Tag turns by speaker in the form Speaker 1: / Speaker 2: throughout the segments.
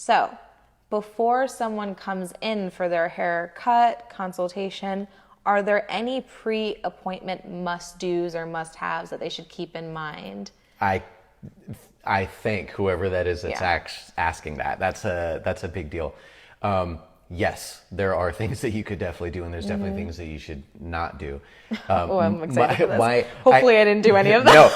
Speaker 1: So before someone comes in for their haircut consultation, are there any pre-appointment must-dos or must-haves that they should keep in mind?
Speaker 2: I think whoever that is that's asking that, that's a big deal. Yes, there are things that you could definitely do, and there's definitely things that you should not do.
Speaker 1: Oh, I'm excited for this. Hopefully I didn't do any of that.
Speaker 2: No,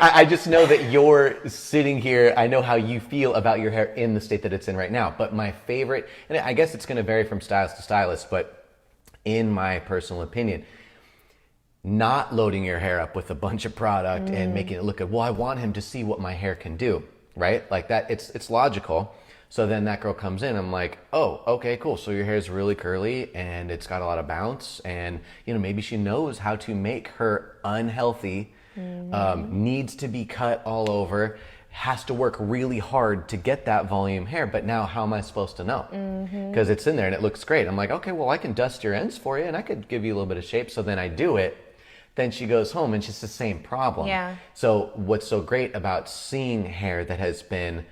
Speaker 2: I just know that you're sitting here. I know how you feel about your hair in the state that it's in right now. But my favorite, and I guess it's going to vary from stylist to stylist, but in my personal opinion, not loading your hair up with a bunch of product and making it look good. Well, I want him to see what my hair can do, right? Like that, it's logical. So then that girl comes in, I'm like, oh, okay, cool. So your hair is really curly and it's got a lot of bounce, and maybe she knows how to make her unhealthy, needs to be cut all over, has to work really hard to get that volume hair. But now how am I supposed to know? Because it's in there and it looks great. I'm like, okay, well, I can dust your ends for you and I could give you a little bit of shape. So then I do it. Then she goes home and it's just the same problem.
Speaker 1: Yeah.
Speaker 2: So what's so great about seeing hair that has been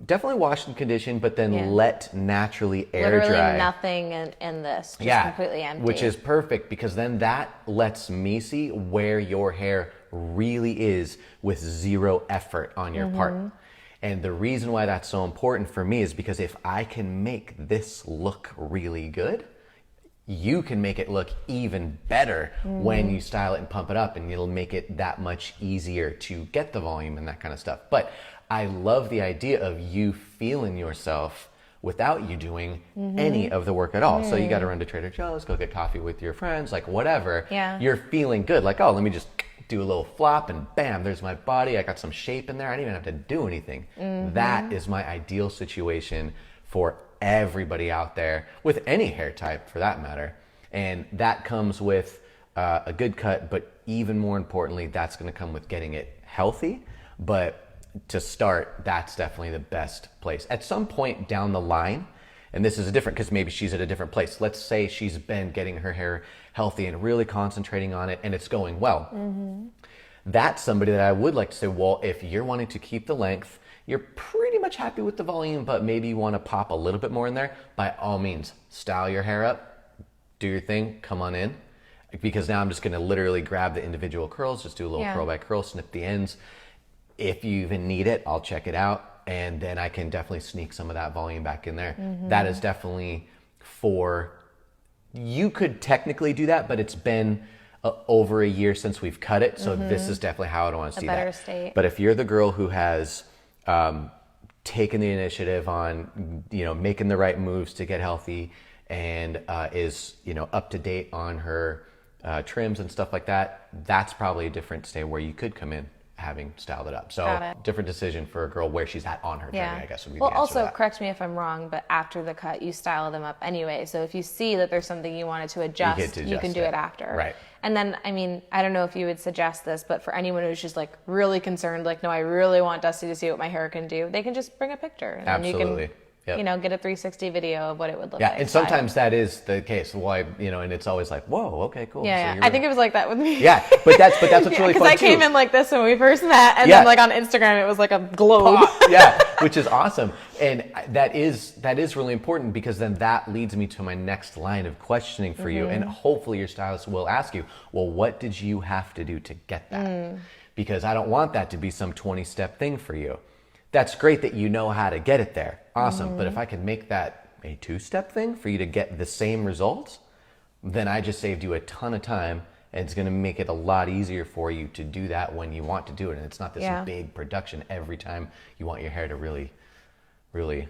Speaker 2: definitely washed and conditioned, but then let naturally air dry.
Speaker 1: Literally nothing in this, just completely empty.
Speaker 2: Which is perfect, because then that lets me see where your hair really is with zero effort on your part. And the reason why that's so important for me is because if I can make this look really good, you can make it look even better when you style it and pump it up, and it'll make it that much easier to get the volume and that kind of stuff. But I love the idea of you feeling yourself without you doing any of the work at all. So you got to run to Trader Joe's, go get coffee with your friends, like whatever.
Speaker 1: Yeah.
Speaker 2: You're feeling good. Like, oh, let me just do a little flop and bam, there's my body. I got some shape in there. I didn't even have to do anything. That is my ideal situation for everybody out there with any hair type for that matter. And that comes with a good cut, but even more importantly, that's going to come with getting it healthy. But to start, that's definitely the best place. At some point down the line, and this is different because maybe she's at a different place. Let's say she's been getting her hair healthy and really concentrating on it and it's going well. That's somebody that I would like to say, well, if you're wanting to keep the length, you're pretty much happy with the volume, but maybe you want to pop a little bit more in there, by all means, style your hair up, do your thing, come on in. Because now I'm just going to literally grab the individual curls, just do a little curl by curl, snip the ends. If you even need it, I'll check it out, and then I can definitely sneak some of that volume back in there. That is definitely you could technically do that, but it's been over a year since we've cut it, so this is definitely how I want to see that.
Speaker 1: A better state.
Speaker 2: But if you're the girl who has taken the initiative on, making the right moves to get healthy, and is, up to date on her trims and stuff like that, that's probably a different state where you could come in having styled it up. So different decision for a girl where she's at on her journey, I guess would be the answer
Speaker 1: also,
Speaker 2: to that.
Speaker 1: correct me if I'm wrong, but after the cut, you style them up anyway. So if you see that there's something you wanted to adjust, you can do it after.
Speaker 2: Right.
Speaker 1: And then, I don't know if you would suggest this, but for anyone who's just like really concerned, like, no, I really want Dusty to see what my hair can do, they can just bring a picture. And
Speaker 2: Absolutely.
Speaker 1: You can, get a 360 video of what it would look
Speaker 2: yeah,
Speaker 1: like.
Speaker 2: and sometimes that is the case. Why, and it's always like, whoa, okay, cool.
Speaker 1: Yeah,
Speaker 2: So
Speaker 1: I think it was like that with me.
Speaker 2: Yeah, but that's what's really fun too.
Speaker 1: Because I came in like this when we first met, and then like on Instagram it was like a globe.
Speaker 2: Yeah, which is awesome, and that is really important, because then that leads me to my next line of questioning for you, and hopefully your stylist will ask you, well, what did you have to do to get that? Because I don't want that to be some 20-step thing for you. That's great that you know how to get it there. Awesome. But if I could make that a 2-step thing for you to get the same results, then I just saved you a ton of time, and it's going to make it a lot easier for you to do that when you want to do it. And it's not this big production every time you want your hair to really, really